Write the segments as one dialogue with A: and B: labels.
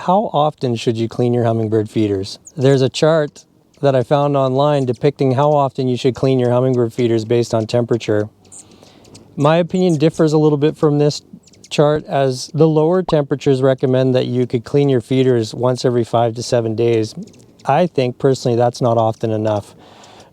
A: How often should you clean your hummingbird feeders? There's a chart that I found online depicting how often you should clean your hummingbird feeders based on temperature. My opinion differs a little bit from this chart, as the lower temperatures recommend that you could clean your feeders once every 5 to 7 days. I think personally that's not often enough.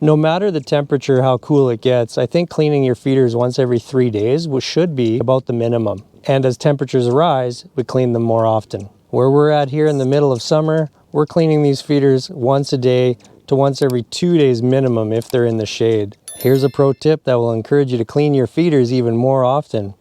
A: No matter the temperature, how cool it gets, I think cleaning your feeders once every 3 days should be about the minimum. And as temperatures rise, we clean them more often. Where we're at here in the middle of summer, we're cleaning these feeders once a day to once every 2 days minimum if they're in the shade. Here's a pro tip that will encourage you to clean your feeders even more often.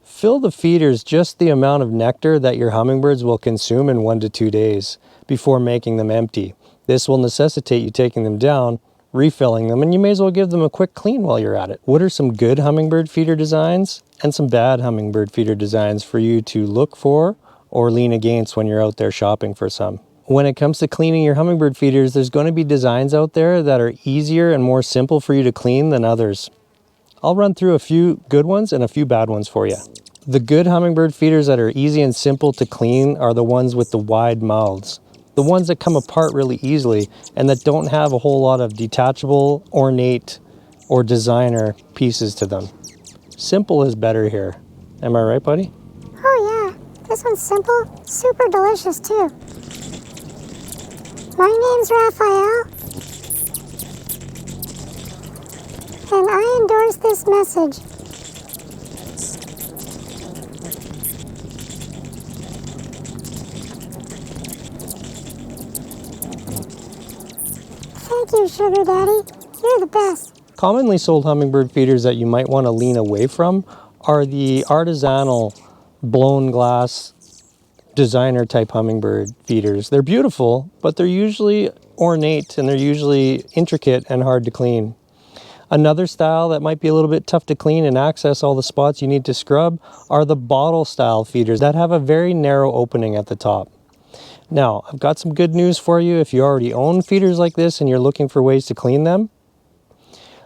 A: Fill the feeders just the amount of nectar that your hummingbirds will consume in 1 to 2 days before making them empty. This will necessitate you taking them down, refilling them, and you may as well give them a quick clean while you're at it. What are some good hummingbird feeder designs and some bad hummingbird feeder designs for you to look for or lean against when you're out there shopping for some? When it comes to cleaning your hummingbird feeders, there's going to be designs out there that are easier and more simple for you to clean than others. I'll run through a few good ones and a few bad ones for you. The good hummingbird feeders that are easy and simple to clean are the ones with the wide mouths. The ones that come apart really easily and that don't have a whole lot of detachable, ornate, or designer pieces to them. Simple is better here. Am I right, buddy?
B: Oh yeah, this one's simple, super delicious too. My name's Raphael, and I endorse this message. Thank you, Sugar Daddy. You're the best.
A: Commonly sold hummingbird feeders that you might want to lean away from are the artisanal blown glass designer type hummingbird feeders. They're beautiful, but they're usually ornate and they're usually intricate and hard to clean. Another style that might be a little bit tough to clean and access all the spots you need to scrub are the bottle style feeders that have a very narrow opening at the top. Now, I've got some good news for you if you already own feeders like this and you're looking for ways to clean them.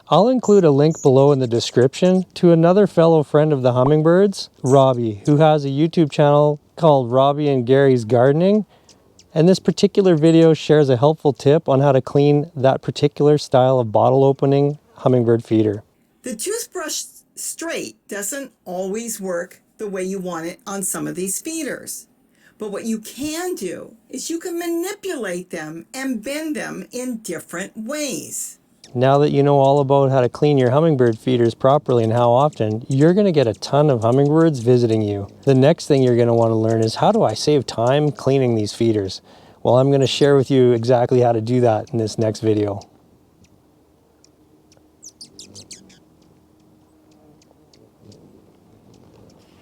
A: I'll include a link below in the description to another fellow friend of the hummingbirds, Robbie, who has a YouTube channel called Robbie and Gary's Gardening. And this particular video shares a helpful tip on how to clean that particular style of bottle opening hummingbird feeder.
C: The toothbrush straight doesn't always work the way you want it on some of these feeders. But what you can do is you can manipulate them and bend them in different ways.
A: Now that you know all about how to clean your hummingbird feeders properly and how often, you're going to get a ton of hummingbirds visiting you. The next thing you're going to want to learn is, how do I save time cleaning these feeders? Well, I'm going to share with you exactly how to do that in this next video.